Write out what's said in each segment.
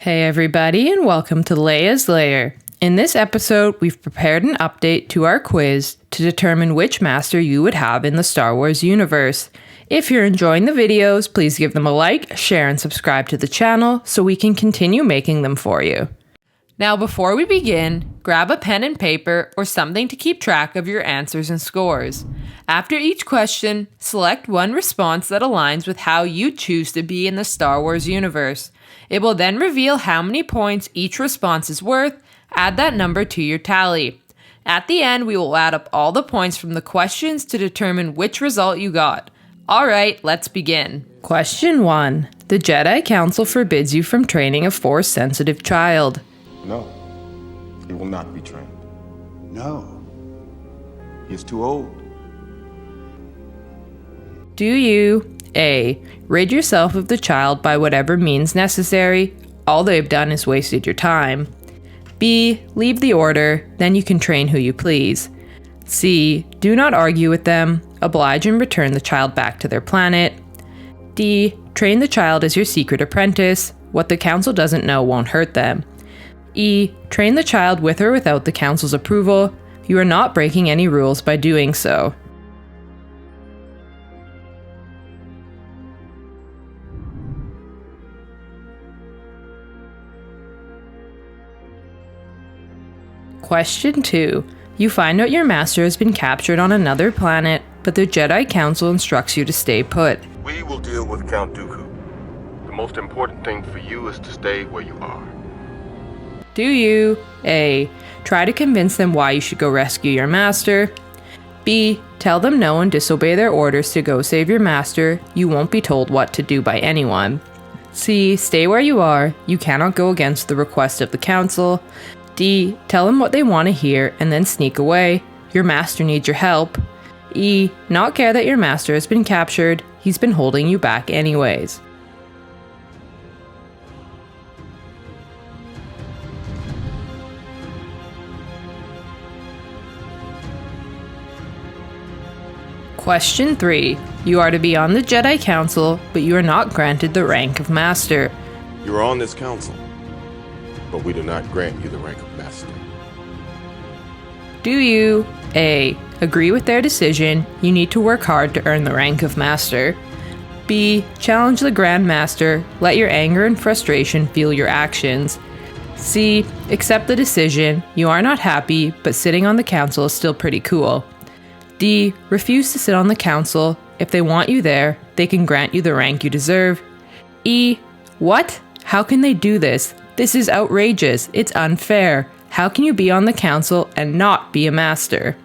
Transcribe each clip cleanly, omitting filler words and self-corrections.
Hey everybody, and welcome to Leia's Lair. In this episode, we've prepared an update to our quiz to determine which master you would have in the Star Wars universe. If you're enjoying the videos, please give them a like, share, and subscribe to the channel so we can continue making them for you. Now before we begin, grab a pen and paper or something to keep track of your answers and scores. After each question, select one response that aligns with how you choose to be in the Star Wars universe. It will then reveal how many points each response is worth. Add that number to your tally. At the end, we will add up all the points from the questions to determine which result you got. Alright, let's begin. Question 1. The Jedi Council forbids you from training a Force-sensitive child. No, he will not be trained. No. He is too old. Do you A. Rid yourself of the child by whatever means necessary? All they've done is wasted your time. B. Leave the order, then you can train who you please. C. Do not argue with them. Oblige and return the child back to their planet. D. Train the child as your secret apprentice. What the council doesn't know won't hurt them. E. Train the child with or without the council's approval. You are not breaking any rules by doing so. Question 2. You find out your master has been captured on another planet, but the Jedi Council instructs you to stay put. We will deal with Count Dooku. The most important thing for you is to stay where you are. Do you A. Try to convince them why you should go rescue your master? B. Tell them no and disobey their orders to go save your master. You won't be told what to do by anyone. C. Stay where you are. You cannot go against the request of the council. D. Tell them what they want to hear and then sneak away. Your master needs your help. E. Not care that your master has been captured. He's been holding you back anyways. Question 3. You are to be on the Jedi Council, but you are not granted the rank of Master. You are on this council, but we do not grant you the rank of Master. Do you A. Agree with their decision? You need to work hard to earn the rank of Master. B. Challenge the Grand Master. Let your anger and frustration fuel your actions. C. Accept the decision. You are not happy, but sitting on the council is still pretty cool. D. Refuse to sit on the council. If they want you there, they can grant you the rank you deserve. E. What? How can they do this? This is outrageous. It's unfair. How can you be on the council and not be a master?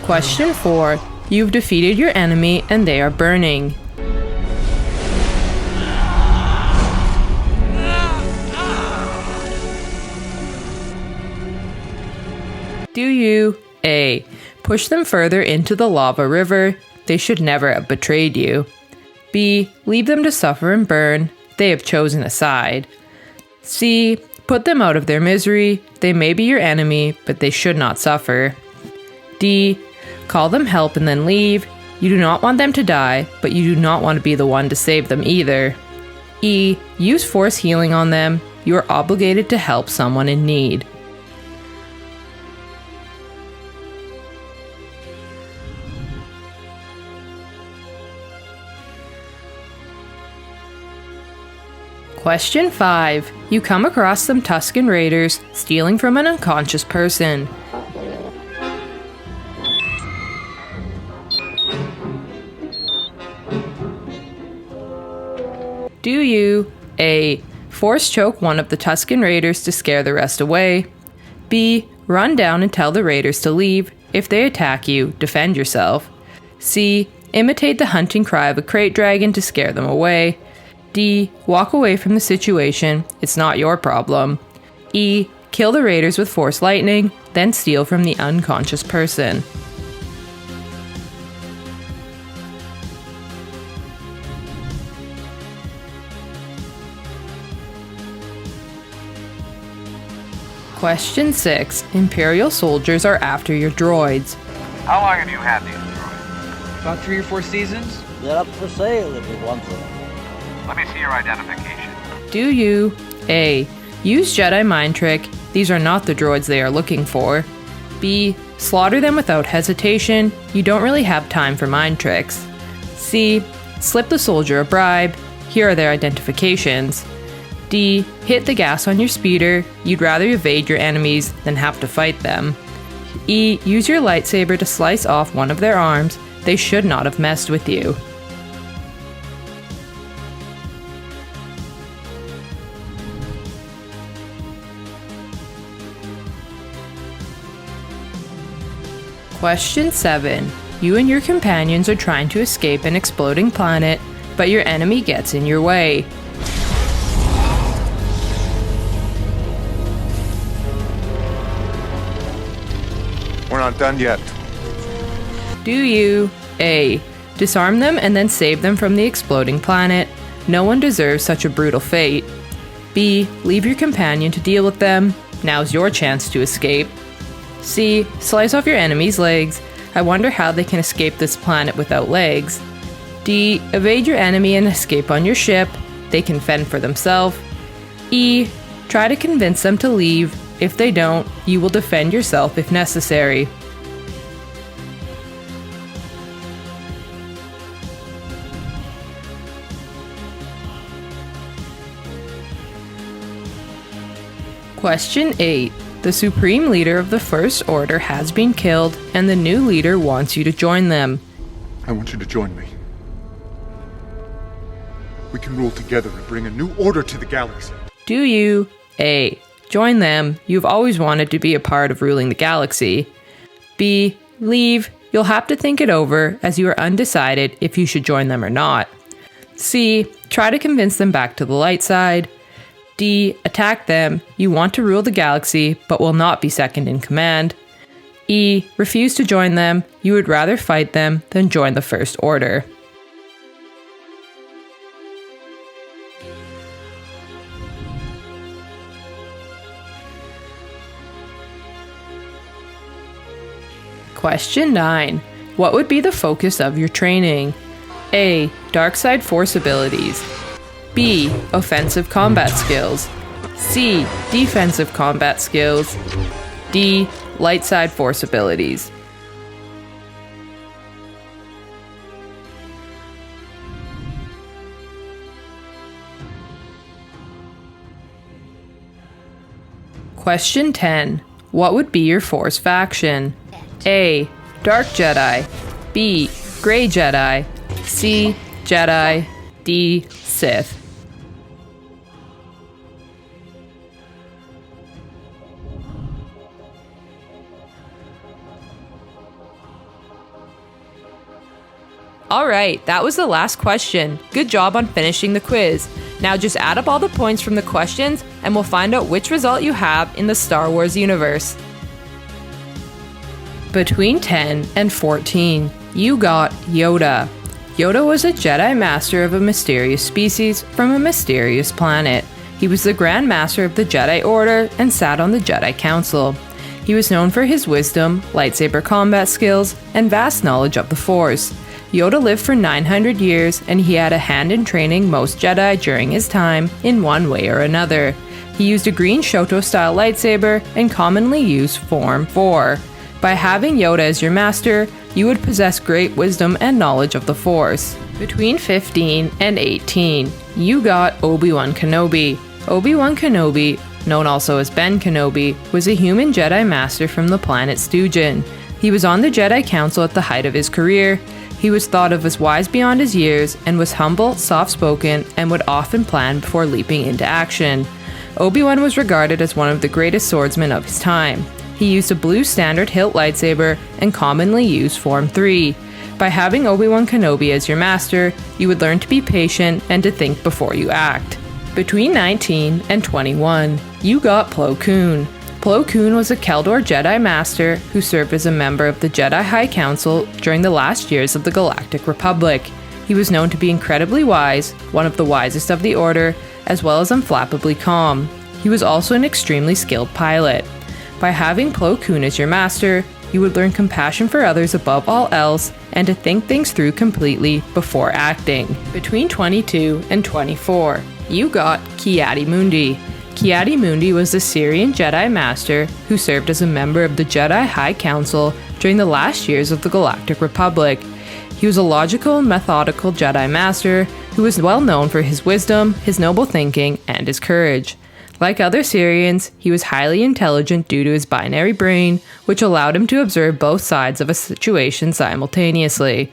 Question 4. You've defeated your enemy and they are burning. Do you A. Push them further into the lava river? They should never have betrayed you. B. Leave them to suffer and burn? They have chosen a side. C. Put them out of their misery? They may be your enemy, but they should not suffer. D. Call them help and then leave? You do not want them to die, but you do not want to be the one to save them either. E. Use force healing on them? You are obligated to help someone in need. Question 5. You come across some Tusken Raiders stealing from an unconscious person. Do you A. Force choke one of the Tusken Raiders to scare the rest away? B. Run down and tell the Raiders to leave. If they attack you, defend yourself. C. Imitate the hunting cry of a crate dragon to scare them away. D. Walk away from the situation. It's not your problem. E. Kill the Raiders with Force lightning, then steal from the unconscious person. Question 6. Imperial soldiers are after your droids. How long have you had these droids? About 3 or 4 seasons. They're up for sale if you want them. Let me see your identification. Do you A. Use Jedi Mind Trick. These are not the droids they are looking for. B. Slaughter them without hesitation. You don't really have time for mind tricks. C. Slip the soldier a bribe. Here are their identifications. D. Hit the gas on your speeder. You'd rather evade your enemies than have to fight them. E. Use your lightsaber to slice off one of their arms. They should not have messed with you. Question 7. You and your companions are trying to escape an exploding planet, but your enemy gets in your way. We're not done yet. Do you A. Disarm them and then save them from the exploding planet? No one deserves such a brutal fate. B. Leave your companion to deal with them. Now's your chance to escape. C. Slice off your enemy's legs. I wonder how they can escape this planet without legs. D. Evade your enemy and escape on your ship. They can fend for themselves. E. Try to convince them to leave. If they don't, you will defend yourself if necessary. Question 8. The Supreme Leader of the First Order has been killed, and the new leader wants you to join them. I want you to join me. We can rule together and bring a new order to the galaxy. Do you A. Join them. You've always wanted to be a part of ruling the galaxy. B. Leave. You'll have to think it over, as you are undecided if you should join them or not. C. Try to convince them back to the light side. D. Attack them. You want to rule the galaxy, but will not be second in command. E. Refuse to join them. You would rather fight them than join the First Order. Question 9. What would be the focus of your training? A. Dark side force abilities. B. Offensive combat skills. C. Defensive combat skills. D. Light side force abilities. Question 10. What would be your force faction? A. Dark Jedi. B. Grey Jedi. C. Jedi. D. Sith. Alright, that was the last question. Good job on finishing the quiz. Now just add up all the points from the questions and we'll find out which result you have in the Star Wars universe. Between 10 and 14, you got Yoda. Yoda was a Jedi Master of a mysterious species from a mysterious planet. He was the Grand Master of the Jedi Order and sat on the Jedi Council. He was known for his wisdom, lightsaber combat skills, and vast knowledge of the Force. Yoda lived for 900 years, and he had a hand in training most Jedi during his time in one way or another. He used a green Shoto-style lightsaber and commonly used Form 4. By having Yoda as your master, you would possess great wisdom and knowledge of the Force. Between 15 and 18, you got Obi-Wan Kenobi. Obi-Wan Kenobi, known also as Ben Kenobi, was a human Jedi Master from the planet Stugin. He was on the Jedi Council at the height of his career. He was thought of as wise beyond his years and was humble, soft-spoken, and would often plan before leaping into action. Obi-Wan was regarded as one of the greatest swordsmen of his time. He used a blue standard hilt lightsaber and commonly used Form 3. By having Obi-Wan Kenobi as your master, you would learn to be patient and to think before you act. Between 19 and 21, you got Plo Koon. Plo Koon was a Keldor Jedi Master who served as a member of the Jedi High Council during the last years of the Galactic Republic. He was known to be incredibly wise, one of the wisest of the Order, as well as unflappably calm. He He was also an extremely skilled pilot. By having Plo Koon as your master, you would learn compassion for others above all else and to think things through completely before acting. Between 22 and 24, you got Ki-Adi-Mundi. Ki-Adi-Mundi was the Syrian Jedi Master who served as a member of the Jedi High Council during the last years of the Galactic Republic. He was a logical and methodical Jedi Master who was well known for his wisdom, his noble thinking, and his courage. Like other Syrians, he was highly intelligent due to his binary brain, which allowed him to observe both sides of a situation simultaneously.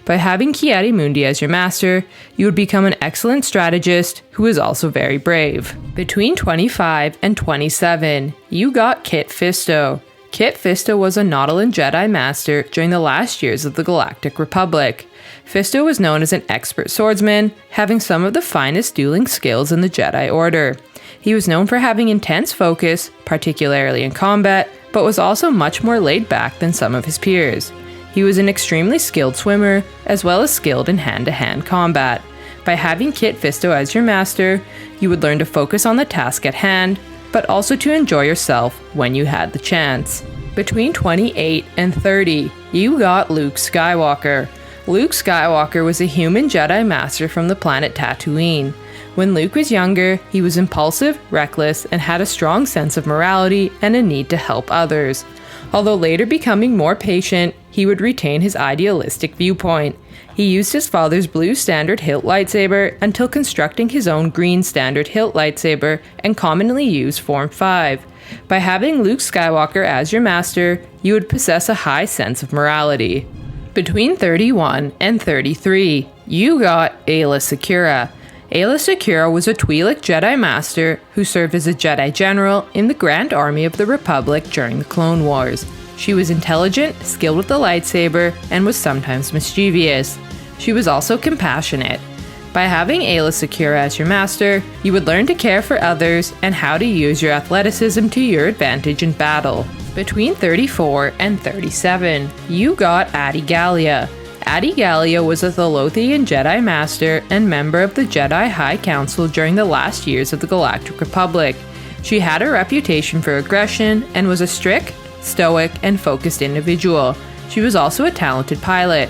By having Ki-Adi-Mundi as your master, you would become an excellent strategist who is also very brave. Between 25 and 27, you got Kit Fisto. Kit Fisto was a Nautolan Jedi Master during the last years of the Galactic Republic. Fisto was known as an expert swordsman, having some of the finest dueling skills in the Jedi Order. He was known for having intense focus, particularly in combat, but was also much more laid back than some of his peers. He was an extremely skilled swimmer, as well as skilled in hand-to-hand combat. By having Kit Fisto as your master, you would learn to focus on the task at hand, but also to enjoy yourself when you had the chance. Between 28 and 30, you got Luke Skywalker. Luke Skywalker was a human Jedi Master from the planet Tatooine. When Luke was younger, he was impulsive, reckless, and had a strong sense of morality and a need to help others. Although later becoming more patient, he would retain his idealistic viewpoint. He used his father's blue standard hilt lightsaber until constructing his own green standard hilt lightsaber and commonly used Form 5. By having Luke Skywalker as your master, you would possess a high sense of morality. Between 31 and 33, you got Aayla Secura. Aayla Secura was a Twi'lek Jedi Master who served as a Jedi General in the Grand Army of the Republic during the Clone Wars. She was intelligent, skilled with the lightsaber, and was sometimes mischievous. She was also compassionate. By having Aayla Secura as your master, you would learn to care for others and how to use your athleticism to your advantage in battle. Between 34 and 37, you got Gallia. Gallia was a Thalothian Jedi Master and member of the Jedi High Council during the last years of the Galactic Republic. She had a reputation for aggression and was a strict, stoic, and focused individual. She was also a talented pilot.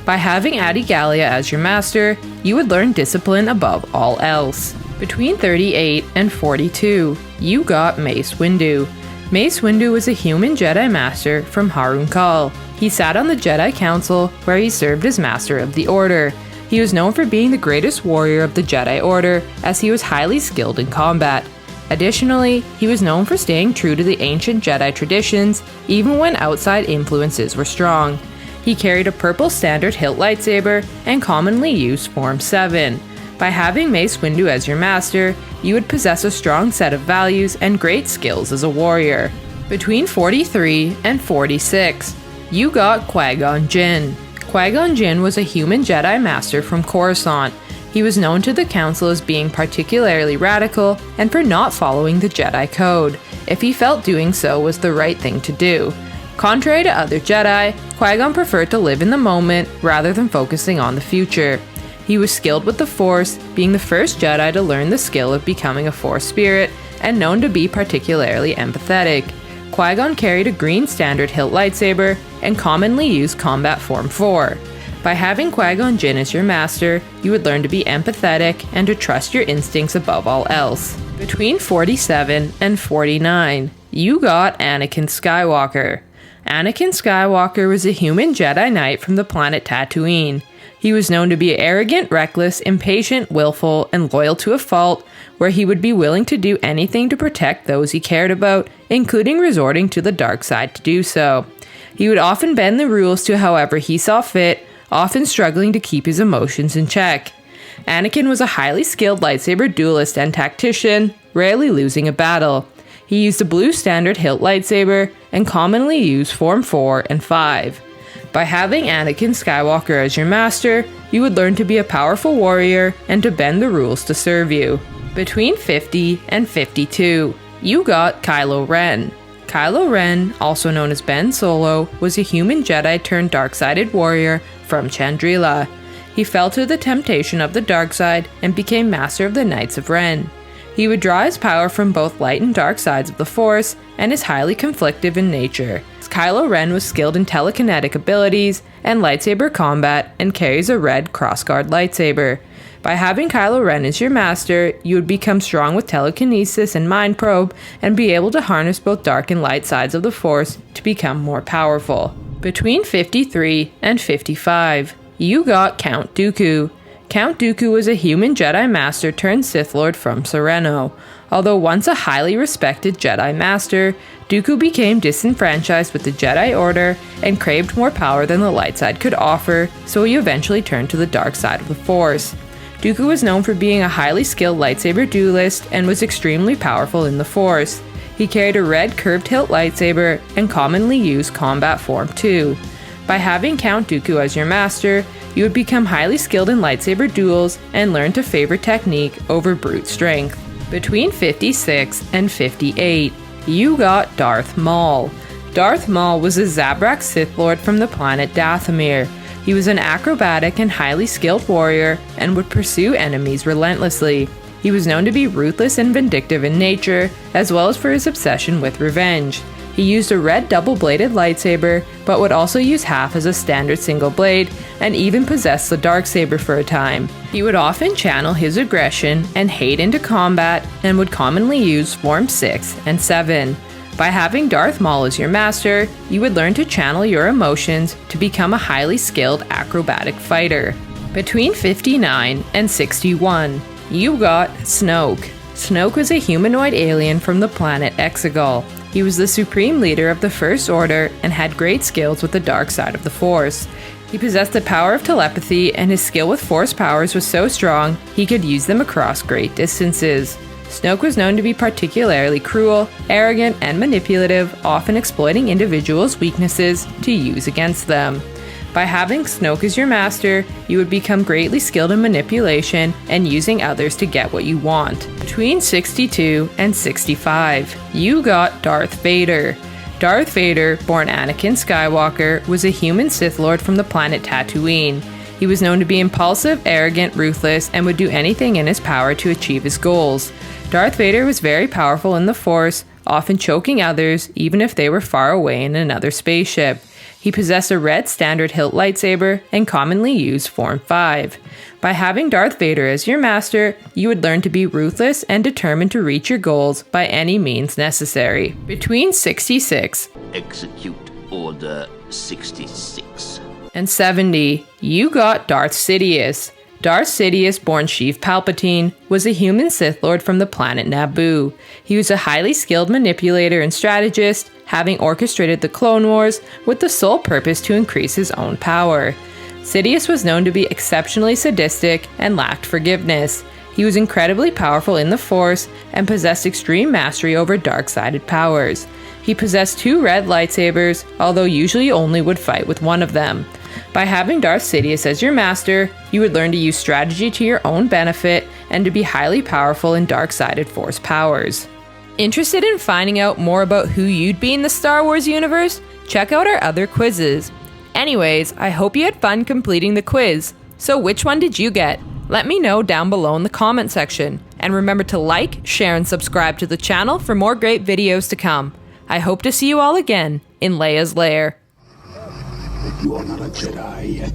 By having Gallia as your master, you would learn discipline above all else. Between 38 and 42, you got Mace Windu. Mace Windu was a human Jedi Master from Harun Kal. He sat on the Jedi Council, where he served as Master of the Order. He was known for being the greatest warrior of the Jedi Order, as he was highly skilled in combat. Additionally, he was known for staying true to the ancient Jedi traditions, even when outside influences were strong. He carried a purple standard hilt lightsaber and commonly used Form 7. By having Mace Windu as your master, you would possess a strong set of values and great skills as a warrior. Between 43 and 46, you got Qui-gon Jinn. Qui-gon Jinn was a human Jedi Master from Coruscant. He was known to the Council as being particularly radical and for not following the Jedi Code, if he felt doing so was the right thing to do. Contrary to other Jedi, Qui-Gon preferred to live in the moment rather than focusing on the future. He was skilled with the Force, being the first Jedi to learn the skill of becoming a Force spirit, and known to be particularly empathetic. Qui-Gon carried a green standard hilt lightsaber and commonly used Combat Form 4. By having Qui-Gon Jinn as your master, you would learn to be empathetic and to trust your instincts above all else. Between 47 and 49, you got Anakin Skywalker. Anakin Skywalker was a human Jedi Knight from the planet Tatooine. He was known to be arrogant, reckless, impatient, willful, and loyal to a fault, where he would be willing to do anything to protect those he cared about, including resorting to the dark side to do so. He would often bend the rules to however he saw fit, often struggling to keep his emotions in check. Anakin was a highly skilled lightsaber duelist and tactician, rarely losing a battle. He used a blue standard hilt lightsaber and commonly used Form 4 and 5. By having Anakin Skywalker as your master, you would learn to be a powerful warrior and to bend the rules to serve you. Between 50 and 52, you got Kylo Ren. Kylo Ren, also known as Ben Solo, was a human Jedi turned dark-sided warrior from Chandrila. He fell to the temptation of the dark side and became master of the Knights of Ren. He He would draw his power from both light and dark sides of the Force, and is highly conflictive in nature. Kylo Ren was skilled in telekinetic abilities and lightsaber combat and carries a red crossguard lightsaber. By having Kylo Ren as your master, you would become strong with telekinesis and mind probe and be able to harness both dark and light sides of the Force to become more powerful. Between 53 and 55, you got Count Dooku. Count Dooku was a human Jedi Master turned Sith Lord from Sereno. Although once a highly respected Jedi Master, Dooku became disenfranchised with the Jedi Order and craved more power than the light side could offer, so he eventually turned to the dark side of the Force. Dooku was known for being a highly skilled lightsaber duelist and was extremely powerful in the Force. He carried a red curved hilt lightsaber and commonly used combat form 2. By having Count Dooku as your master, you would become highly skilled in lightsaber duels and learn to favor technique over brute strength. Between 56 and 58, you got Darth Maul. Darth Maul was a Zabrak Sith Lord from the planet Dathomir. He was an acrobatic and highly skilled warrior and would pursue enemies relentlessly. He was known to be ruthless and vindictive in nature, as well as for his obsession with revenge. He used a red double-bladed lightsaber, but would also use half as a standard single blade, and even possessed the darksaber for a time. He would often channel his aggression and hate into combat, and would commonly use Form 6 and 7. By having Darth Maul as your master, you would learn to channel your emotions to become a highly skilled acrobatic fighter. Between 59 and 61, you got Snoke. Snoke was a humanoid alien from the planet Exegol. He was the supreme leader of the First Order and had great skills with the dark side of the Force. He possessed the power of telepathy, and his skill with Force powers was so strong he could use them across great distances. Snoke was known to be particularly cruel, arrogant, and manipulative, often exploiting individuals' weaknesses to use against them. By having Snoke as your master, you would become greatly skilled in manipulation and using others to get what you want. Between 62 and 65, you got Darth Vader. Darth Vader, born Anakin Skywalker, was a human Sith Lord from the planet Tatooine. He was known to be impulsive, arrogant, ruthless, and would do anything in his power to achieve his goals. Darth Vader was very powerful in the Force, often choking others, even if they were far away in another spaceship. He possessed a red standard hilt lightsaber and commonly used Form 5. By having Darth Vader as your master, you would learn to be ruthless and determined to reach your goals by any means necessary. Between 66 Execute Order 66. and 70, you got Darth Sidious. Darth Sidious, born Sheev Palpatine, was a human Sith Lord from the planet Naboo. He was a highly skilled manipulator and strategist, having orchestrated the Clone Wars with the sole purpose to increase his own power. Sidious was known to be exceptionally sadistic and lacked forgiveness. He was incredibly powerful in the Force and possessed extreme mastery over dark-sided powers. He possessed 2 red lightsabers, although usually only would fight with one of them. By having Darth Sidious as your master, you would learn to use strategy to your own benefit and to be highly powerful in dark-sided Force powers. Interested in finding out more about who you'd be in the Star Wars universe? Check out our other quizzes. Anyways, I hope you had fun completing the quiz. So which one did you get? Let me know down below in the comment section. And remember to like, share, and subscribe to the channel for more great videos to come. I hope to see you all again in Leia's Lair. You are not a Jedi yet.